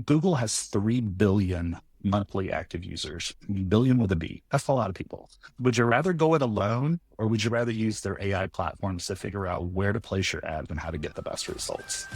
Google has 3 billion monthly active users, billion with a B. That's a lot of people. Would you rather go it alone, or would you rather use their AI platforms to figure out where to place your ads and how to get the best results?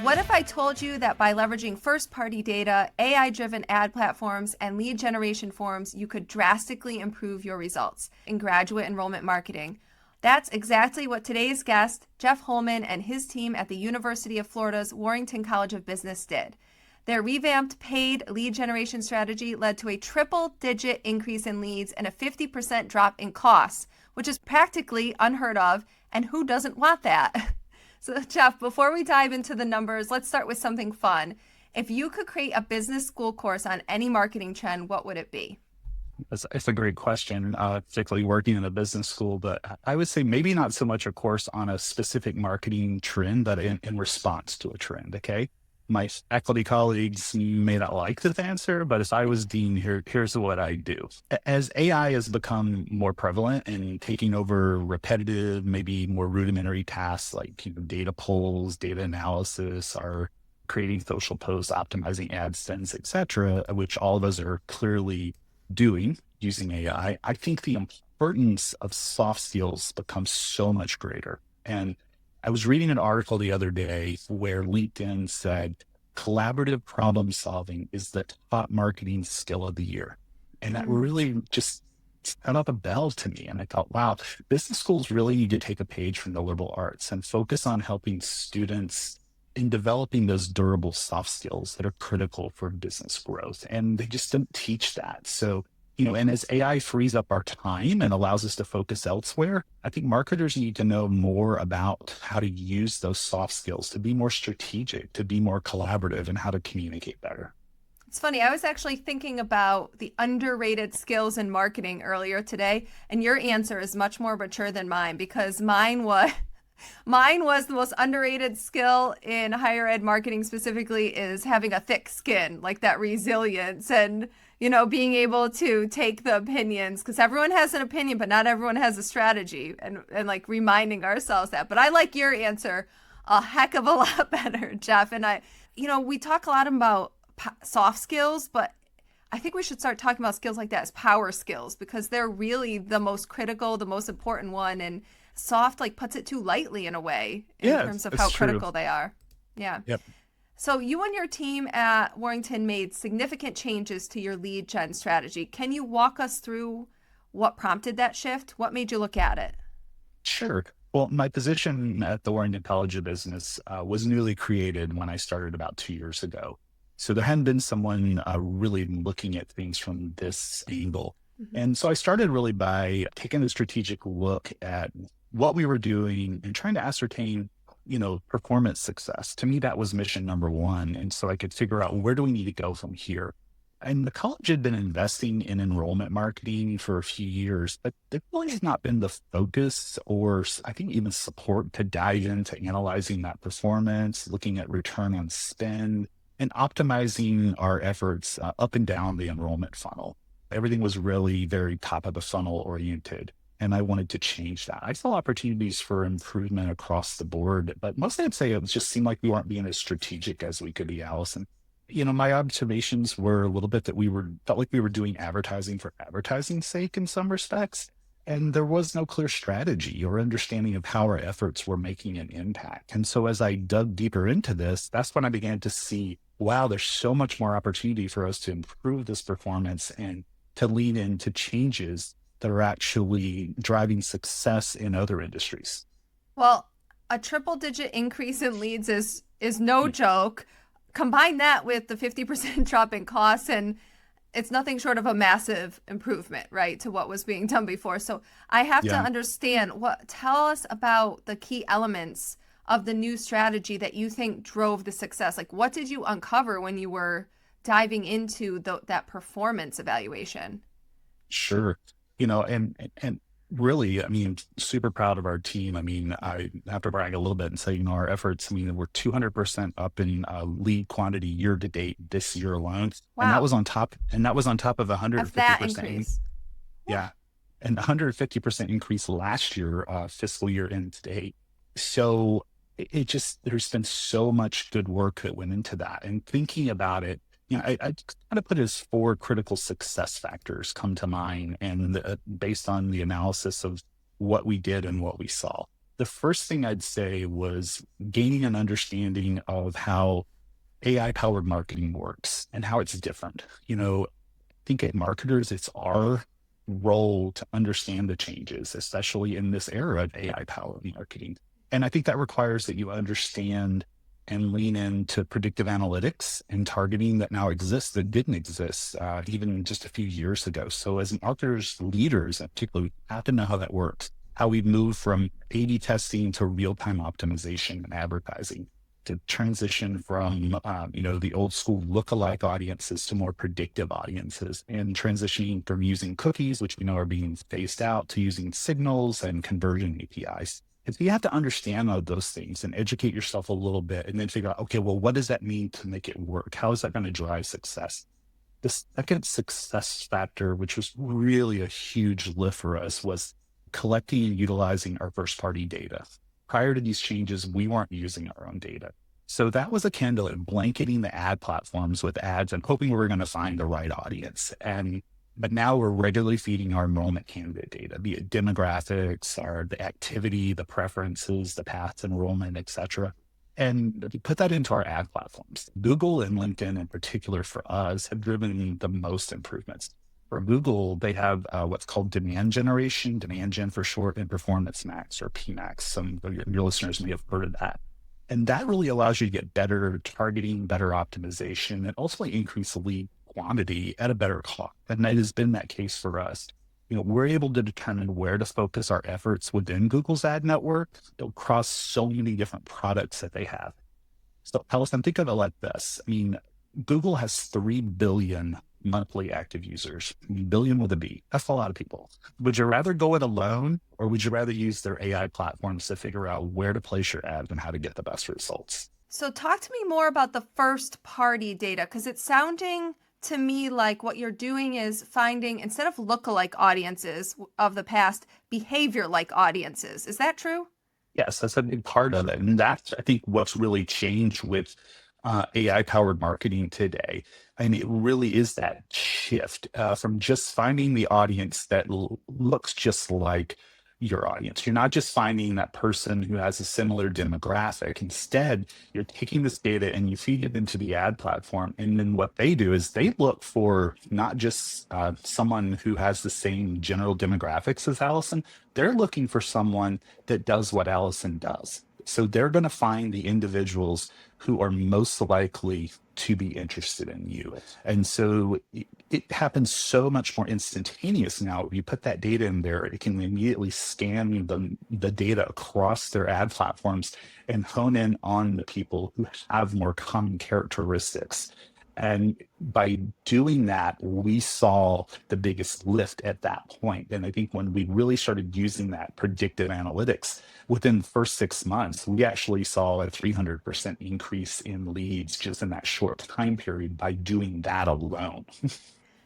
What if I told you that by leveraging first-party data, AI-driven ad platforms, and lead generation forms, you could drastically improve your results in graduate enrollment marketing? That's exactly what today's guest, Jeff Holeman, and his team at the University of Florida's Warrington College of Business did. Their revamped paid lead generation strategy led to a triple-digit increase in leads and a 50% drop in costs, which is practically unheard of, and who doesn't want that? So, Jeff, before we dive into the numbers, let's start with something fun. If you could create a business school course on any marketing trend, what would it be? It's a great question, particularly working in a business school. But I would say maybe not so much a course on a specific marketing trend, but in response to a trend. Okay. My faculty colleagues may not like this answer, but if I was dean, here's what I do. As AI has become more prevalent and taking over repetitive, maybe more rudimentary tasks like data polls, data analysis, or creating social posts, optimizing ad spends, et cetera, which all of us are clearly doing using AI, I think the importance of soft skills becomes so much greater. And I was reading an article the other day where LinkedIn said collaborative problem solving is the top marketing skill of the year. And that really just set up a bell to me. And I thought, wow, business schools really need to take a page from the liberal arts and focus on helping students in developing those durable soft skills that are critical for business growth. And they just don't teach that. So, and as AI frees up our time and allows us to focus elsewhere, I think marketers need to know more about how to use those soft skills to be more strategic, to be more collaborative, and how to communicate better. It's funny. I was actually thinking about the underrated skills in marketing earlier today, and your answer is much more mature than mine, because mine was the most underrated skill in higher ed marketing specifically is having a thick skin, like that resilience and, being able to take the opinions, because everyone has an opinion, but not everyone has a strategy, and like reminding ourselves that. But I like your answer a heck of a lot better, Jeff. And we talk a lot about soft skills, but I think we should start talking about skills like that as power skills, because they're really the most critical, the most important one. And soft puts it too lightly in a way in terms of how critical they are. Yeah. Yep. So you and your team at Warrington made significant changes to your lead gen strategy. Can you walk us through what prompted that shift? What made you look at it? Sure. Well, my position at the Warrington College of Business was newly created when I started about 2 years ago. So there hadn't been someone really looking at things from this angle. Mm-hmm. And so I started really by taking a strategic look at what we were doing and trying to ascertain, performance success. To me, that was mission number one. And so I could figure out, where do we need to go from here? And the college had been investing in enrollment marketing for a few years, but there really has not been the focus or I think even support to dive into analyzing that performance, looking at return on spend, and optimizing our efforts up and down the enrollment funnel. Everything was really very top of the funnel oriented. And I wanted to change that. I saw opportunities for improvement across the board, but mostly I'd say it just seemed like we weren't being as strategic as we could be, Allison. My observations were a little bit that felt like we were doing advertising for advertising's sake in some respects. And there was no clear strategy or understanding of how our efforts were making an impact. And so as I dug deeper into this, that's when I began to see, wow, there's so much more opportunity for us to improve this performance and to lean into changes that are actually driving success in other industries. Well, a triple-digit increase in leads is no joke. Combine that with the 50% drop in costs, and it's nothing short of a massive improvement, right, to what was being done before. So I have to understand, tell us about the key elements of the new strategy that you think drove the success. Like, what did you uncover when you were diving into that performance evaluation? Sure. And really, super proud of our team. I have to brag a little bit and say, our efforts, we're 200% up in lead quantity year to date this year alone. Wow. And that was on top of 150%. That increase. Yeah. And 150% increase last year, fiscal year end to date. So it just, there's been so much good work that went into that. And thinking about it, I kind of put as four critical success factors come to mind, and based on the analysis of what we did and what we saw. The first thing I'd say was gaining an understanding of how AI powered marketing works and how it's different. I think as marketers, it's our role to understand the changes, especially in this era of AI powered marketing. And I think that requires that you understand and lean into predictive analytics and targeting that now exists that didn't exist even just a few years ago. So as marketers, leaders, in particular, we have to know how that works, how we move from A/B testing to real-time optimization and advertising, to transition from the old school lookalike audiences to more predictive audiences, and transitioning from using cookies, which we know are being phased out, to using signals and conversion APIs. And so you have to understand all those things and educate yourself a little bit, and then figure out, okay, well, what does that mean to make it work? How is that going to drive success? The second success factor, which was really a huge lift for us, was collecting and utilizing our first party data. Prior to these changes, we weren't using our own data. So that was akin to blanketing the ad platforms with ads and hoping we were going to find the right audience. But now we're regularly feeding our enrollment candidate data, be it demographics or the activity, the preferences, the path to enrollment, et cetera. And we put that into our ad platforms. Google and LinkedIn in particular for us have driven the most improvements. For Google, they have what's called demand generation, demand gen for short, and performance max or PMax. Some of your listeners may have heard of that. And that really allows you to get better targeting, better optimization, and ultimately increase lead quantity at a better cost. And that has been that case for us. We're able to determine where to focus our efforts within Google's ad network across so many different products that they have. So, Allison, think of it like this. Google has 3 billion monthly active users, billion with a B. That's a lot of people. Would you rather go it alone, or would you rather use their AI platforms to figure out where to place your ads and how to get the best results? So talk to me more about the first party data, because it's sounding to me like what you're doing is finding, instead of lookalike audiences of the past, behavior like audiences. Is that true? Yes, that's a big part of it. And that's, I think, what's really changed with AI powered marketing today. And it really is that shift from just finding the audience that looks just like your audience. You're not just finding that person who has a similar demographic. Instead, you're taking this data and you feed it into the ad platform. And then what they do is they look for not just someone who has the same general demographics as Allison, they're looking for someone that does what Allison does. So they're going to find the individuals who are most likely to be interested in you. And so it happens so much more instantaneous now. If you put that data in there, it can immediately scan the data across their ad platforms and hone in on the people who have more common characteristics. And by doing that, we saw the biggest lift at that point. And I think when we really started using that predictive analytics, within the first 6 months, we actually saw a 300% increase in leads just in that short time period by doing that alone.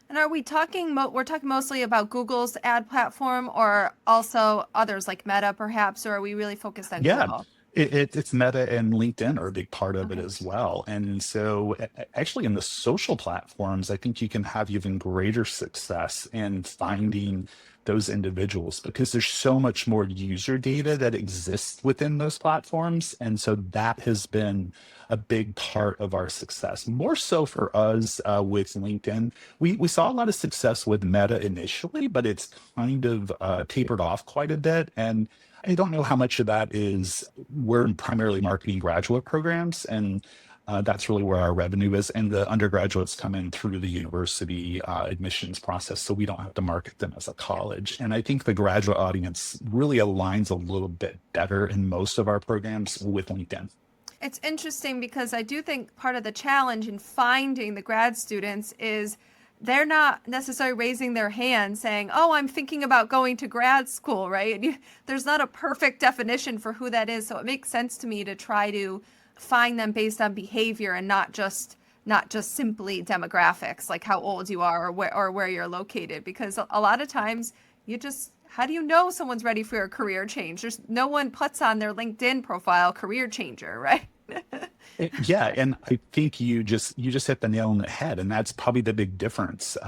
And are we talking, we're talking mostly about Google's ad platform, or also others like Meta perhaps, or are we really focused on Yeah, Google? it's Meta and LinkedIn are a big part of it Okay. as well. And so, actually, in the social platforms, I think you can have even greater success in finding those individuals because there's so much more user data that exists within those platforms. And so, that has been a big part of our success. More so for us with LinkedIn. We saw a lot of success with Meta initially, but it's kind of tapered off quite a bit. And I don't know how much of that is we're primarily marketing graduate programs, and that's really where our revenue is. And the undergraduates come in through the university admissions process, so we don't have to market them as a college. And I think the graduate audience really aligns a little bit better in most of our programs with LinkedIn. It's interesting because I do think part of the challenge in finding the grad students is they're not necessarily raising their hand saying, "Oh, I'm thinking about going to grad school," right? There's not a perfect definition for who that is, so it makes sense to me to try to find them based on behavior and not just simply demographics, like how old you are or where you're located, because a lot of times you just how do you know someone's ready for a career change? There's no one puts on their LinkedIn profile career changer, right? Yeah, and I think you just hit the nail on the head, and that's probably the big difference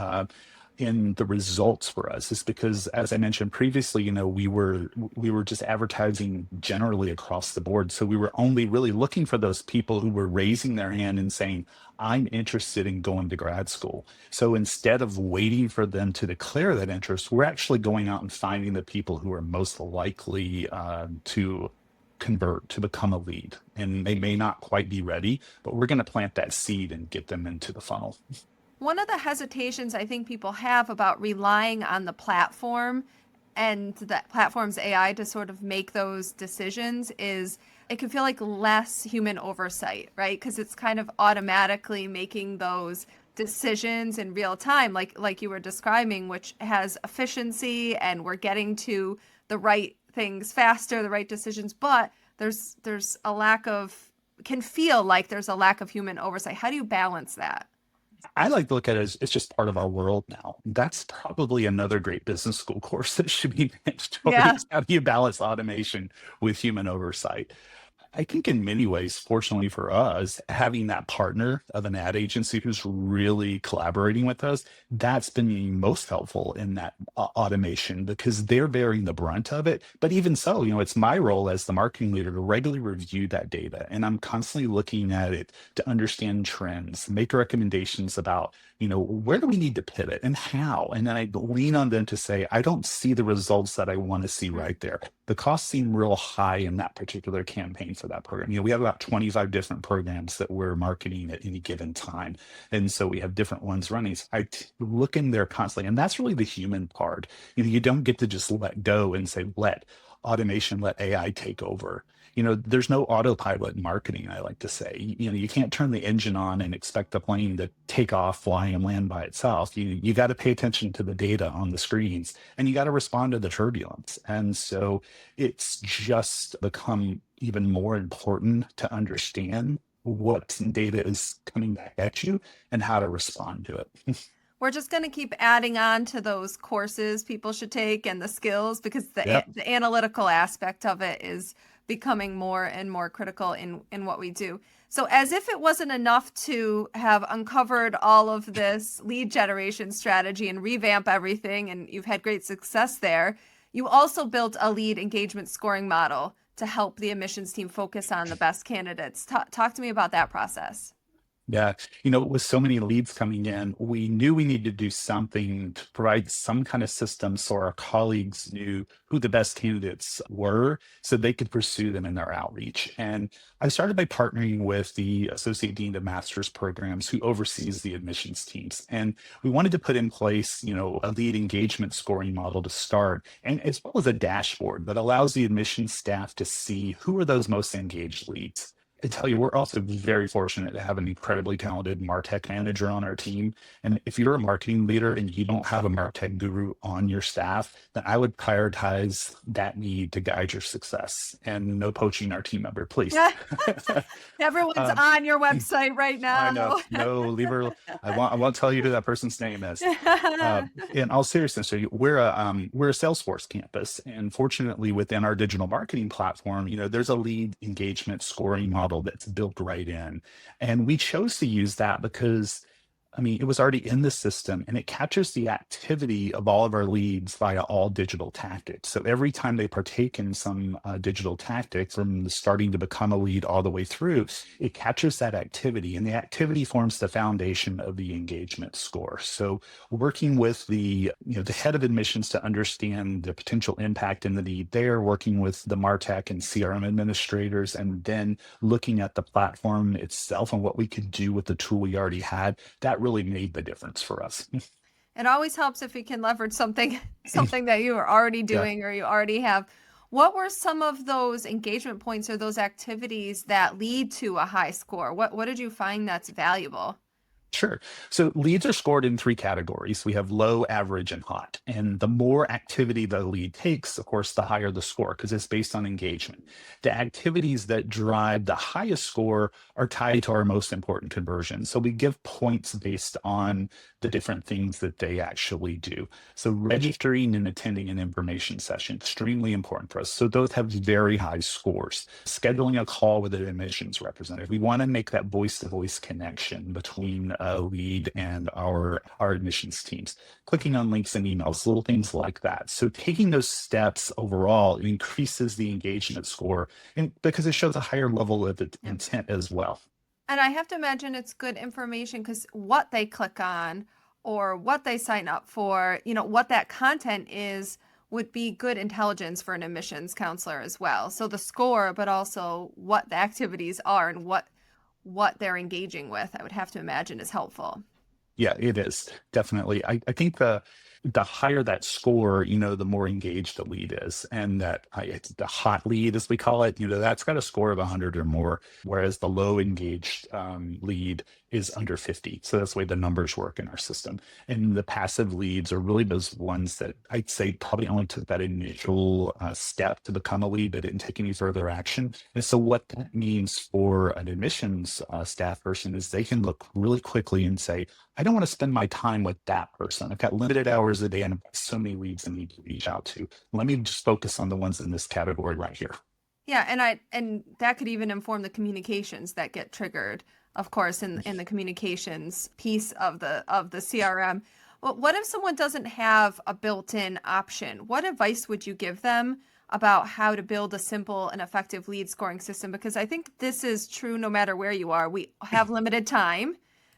in the results for us. Is because, as I mentioned previously, we were just advertising generally across the board, so we were only really looking for those people who were raising their hand and saying, "I'm interested in going to grad school." So instead of waiting for them to declare that interest, we're actually going out and finding the people who are most likely to convert to become a lead, and they may not quite be ready, but we're going to plant that seed and get them into the funnel. One of the hesitations I think people have about relying on the platform and that platform's AI to sort of make those decisions is it can feel like less human oversight, right? Because it's kind of automatically making those decisions in real time, like you were describing, which has efficiency and we're getting to the right things faster, the right decisions, but there's a lack of can feel like there's a lack of human oversight. How do you balance that? I like to look at it as it's just part of our world now. That's probably another great business school course that should be mandatory. Yeah. Is how do you balance automation with human oversight? I think in many ways, fortunately for us, having that partner of an ad agency who's really collaborating with us, that's been most helpful in that automation because they're bearing the brunt of it. But even so, it's my role as the marketing leader to regularly review that data. And I'm constantly looking at it to understand trends, make recommendations about, where do we need to pivot and how? And then I lean on them to say, I don't see the results that I want to see Mhm. right there. The costs seem real high in that particular campaign for that program. We have about 25 different programs that we're marketing at any given time. And so we have different ones running. So look in there constantly. And that's really the human part. You don't get to just let go and say, let automation, let AI take over. There's no autopilot in marketing, I like to say. You can't turn the engine on and expect the plane to take off, fly, and land by itself. You got to pay attention to the data on the screens and you got to respond to the turbulence. And so it's just become even more important to understand what data is coming back at you and how to respond to it. We're just going to keep adding on to those courses people should take and the skills because Yep. the analytical aspect of it is becoming more and more critical in what we do. So as if it wasn't enough to have uncovered all of this lead generation strategy and revamp everything, and you've had great success there, you also built a lead engagement scoring model to help the admissions team focus on the best candidates. Talk to me about that process. Yeah. With so many leads coming in, we knew we needed to do something to provide some kind of system so our colleagues knew who the best candidates were so they could pursue them in their outreach. And I started by partnering with the Associate Dean of Master's Programs who oversees the admissions teams. And we wanted to put in place, a lead engagement scoring model to start, and as well as a dashboard that allows the admissions staff to see who are those most engaged leads. I tell you, we're also very fortunate to have an incredibly talented MarTech manager on our team. And if you're a marketing leader and you don't have a MarTech guru on your staff, then I would prioritize that need to guide your success. And no poaching our team member, please. Everyone's um, on your website right I know. now. No, leave her. I won't tell you who that person's name is. In all seriousness, so we're a Salesforce campus, and fortunately, within our digital marketing platform, there's a lead engagement scoring model that's built right in, and we chose to use that because it was already in the system and it captures the activity of all of our leads via all digital tactics. So every time they partake in some digital tactic from the starting to become a lead all the way through, it captures that activity and the activity forms the foundation of the engagement score. So working with the head of admissions to understand the potential impact in the need there, working with the MarTech and CRM administrators, and then looking at the platform itself and what we could do with the tool we already had, that really made the difference for us. It always helps if we can leverage something that you are already Yeah. doing or you already have. What were some of those engagement points or those activities that lead to a high score? What did you find that's valuable? Sure. So leads are scored in three categories. We have low, average, and hot. And the more activity the lead takes, of course, the higher the score because it's based on engagement. The activities that drive the highest score are tied to our most important conversions. So we give points based on the different things that they actually do. So registering and attending an information session, extremely important for us. So those have very high scores. Scheduling a call with an admissions representative. We want to make that voice-to-voice connection between a lead and our admissions teams. Clicking on links and emails, little things like that. So taking those steps overall increases the engagement score and because it shows a higher level of intent as well. And I have to imagine it's good information because what they click on or what they sign up for, what that content is would be good intelligence for an admissions counselor as well. So the score, but also what the activities are and what they're engaging with, I would have to imagine is helpful. Yeah, it is definitely. I think the higher that score, the more engaged the lead is, and it's the hot lead, as we call it, that's got a score of 100 or more, whereas the low engaged lead is under 50. So that's the way the numbers work in our system. And the passive leads are really those ones that I'd say probably only took that initial step to become a lead, but didn't take any further action. And so what that means for an admissions staff person is they can look really quickly and say, I don't want to spend my time with that person. I've got limited hours a day and I've got so many leads I need to reach out to. Let me just focus on the ones in this category right here. Yeah, and that could even inform the communications that get triggered, of course, in the communications piece of the CRM. Well, what if someone doesn't have a built-in option? What advice would you give them about how to build a simple and effective lead scoring system? Because I think this is true no matter where you are. We have limited time,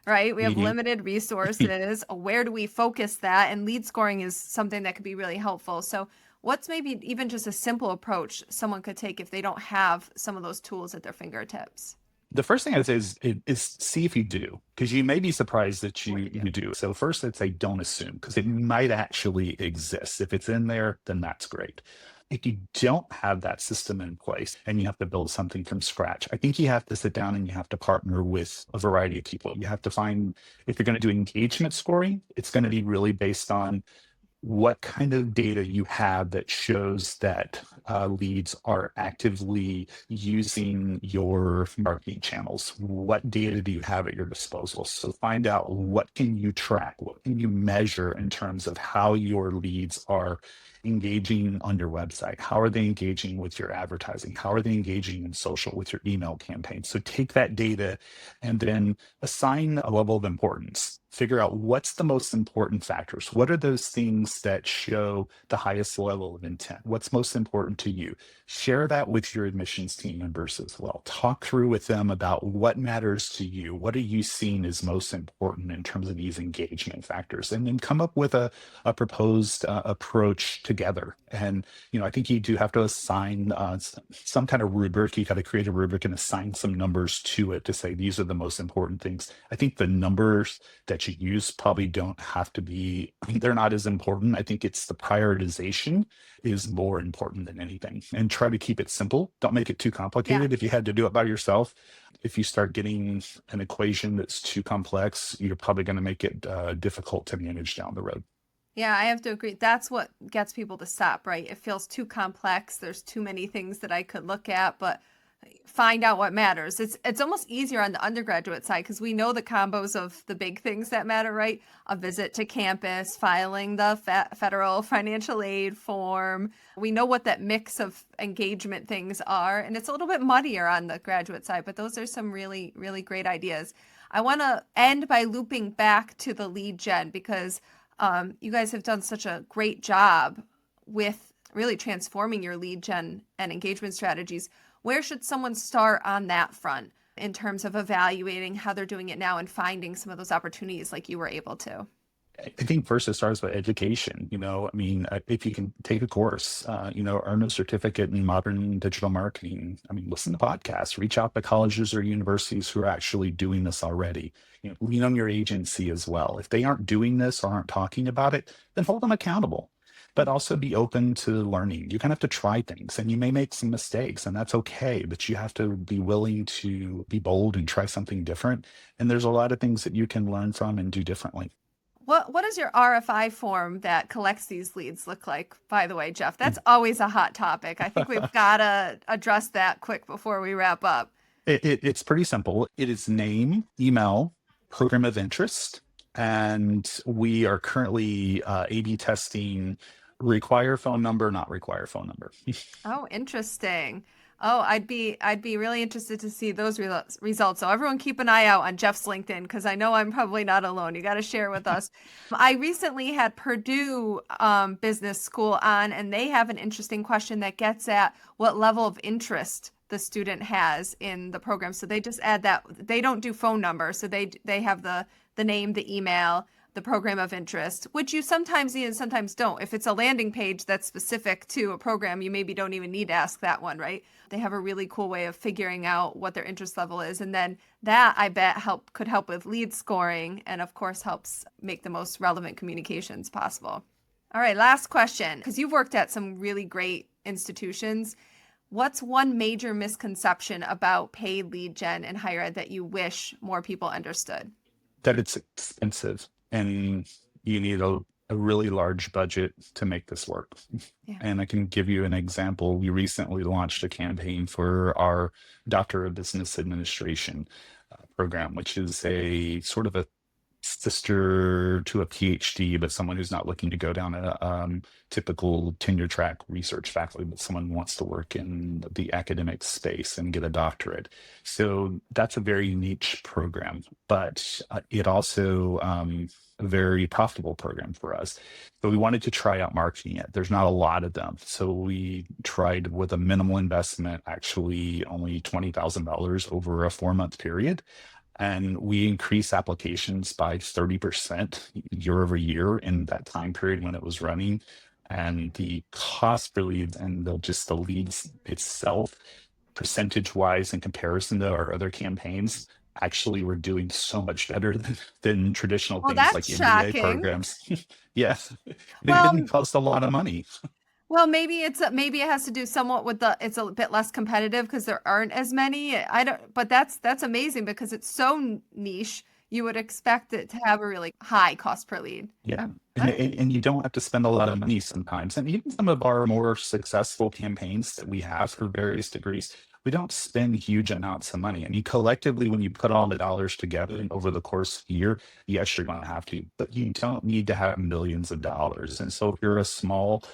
right? We have limited resources. Where do we focus that? And lead scoring is something that could be really helpful. So what's maybe even just a simple approach someone could take if they don't have some of those tools at their fingertips? The first thing I'd say is see if you do, because you may be surprised that you do. So first, I'd say don't assume, because it might actually exist. If it's in there, then that's great. If you don't have that system in place and you have to build something from scratch, I think you have to sit down and you have to partner with a variety of people. You have to find, if you're going to do engagement scoring, it's going to be really based on what kind of data you have that shows that leads are actively using your marketing channels. What data do you have at your disposal? So find out what can you track, what can you measure in terms of how your leads are engaging on your website? How are they engaging with your advertising? How are they engaging in social with your email campaign? So take that data and then assign a level of importance. Figure out what's the most important factors. What are those things that show the highest level of intent? What's most important to you? Share that with your admissions team members as well. Talk through with them about what matters to you. What are you seeing as most important in terms of these engagement factors? And then come up with a proposed approach together. And, I think you do have to assign some kind of rubric. You got to create a rubric and assign some numbers to it to say these are the most important things. I think the numbers that you use probably don't have to be, they're not as important. I think it's the prioritization is more important than anything. And try to keep it simple. Don't make it too complicated. If you had to do it by yourself, if you start getting an equation that's too complex, you're probably going to make it difficult to manage down the road. Yeah, I have to agree. That's what gets people to stop, right? It feels too complex. There's too many things that I could look at, but find out what matters. It's almost easier on the undergraduate side because we know the combos of the big things that matter, right? A visit to campus, filing the federal financial aid form. We know what that mix of engagement things are, and it's a little bit muddier on the graduate side, but those are some really, really great ideas. I want to end by looping back to the lead gen because you guys have done such a great job with really transforming your lead gen and engagement strategies. Where should someone start on that front in terms of evaluating how they're doing it now and finding some of those opportunities like you were able to? I think first it starts with education. If you can take a course, earn a certificate in modern digital marketing. Listen to podcasts, reach out to colleges or universities who are actually doing this already. Lean on your agency as well. If they aren't doing this or aren't talking about it, then hold them accountable. but also be open to learning. You kind of have to try things and you may make some mistakes, and that's okay, but you have to be willing to be bold and try something different. And there's a lot of things that you can learn from and do differently. What does your RFI form that collects these leads look like, by the way, Jeff? That's always a hot topic. I think we've got to address that quick before we wrap up. It's pretty simple. It is name, email, program of interest, and we are currently A/B testing require phone number, not require phone number. Oh, interesting. Oh, I'd be really interested to see those results. So everyone keep an eye out on Jeff's LinkedIn because I know I'm probably not alone. You got to share with us. I recently had Purdue Business School on, and they have an interesting question that gets at what level of interest the student has in the program. So they just add that they don't do phone number. So they have the name, the email, the program of interest, which you sometimes need and sometimes don't. If it's a landing page that's specific to a program, you maybe don't even need to ask that one, right? They have a really cool way of figuring out what their interest level is. And then that I bet could help with lead scoring and of course helps make the most relevant communications possible. All right, last question, because you've worked at some really great institutions. What's one major misconception about paid lead gen in higher ed that you wish more people understood? That it's expensive and you need a really large budget to make this work. Yeah. And I can give you an example. We recently launched a campaign for our Doctor of Business Administration program, which is a sort of a sister to a PhD, but someone who's not looking to go down a typical tenure track research faculty, but someone who wants to work in the academic space and get a doctorate. So that's a very niche program, but it also a very profitable program for us. So we wanted to try out marketing it. There's not a lot of them. So we tried with a minimal investment, actually only $20,000 over a 4-month period. And we increased applications by 30% year over year in that time period when it was running. And the cost per lead and just the leads itself, percentage wise, in comparison to our other campaigns, actually were doing so much better than traditional Well, things like that's MBA shocking. programs. Yes, it didn't Well, cost a lot of money. Well, maybe it has to do somewhat with it's a bit less competitive because there aren't as many. I don't, but that's amazing because it's so niche. You would expect it to have a really high cost per lead. Yeah. All And you don't have to spend a lot of money sometimes. And even some of our more successful campaigns that we have for various degrees, we don't spend huge amounts of money. I mean, collectively, when you put all the dollars together over the course of a year, yes, you're going to have to, but you don't need to have millions of dollars. And so if you're a small,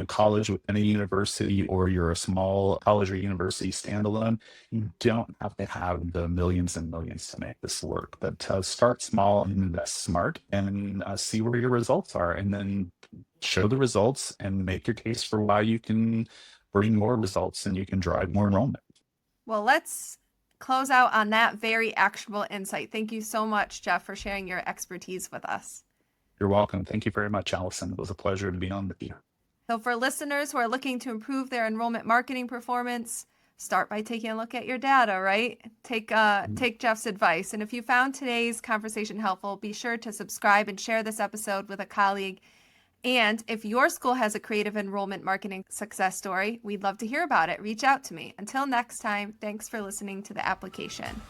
college within a university, or you're a small college or university standalone, you don't have to have the millions and millions to make this work. But start small and invest smart and see where your results are, and then show the results and make your case for why you can bring more results and you can drive more enrollment. Well, let's close out on that very actionable insight. Thank you so much, Jeff, for sharing your expertise with us. You're welcome. Thank you very much, Allison. It was a pleasure to be on with you. So for listeners who are looking to improve their enrollment marketing performance, start by taking a look at your data, right? Take Jeff's advice. And if you found today's conversation helpful, be sure to subscribe and share this episode with a colleague. And if your school has a creative enrollment marketing success story, we'd love to hear about it. Reach out to me. Until next time, thanks for listening to The Application.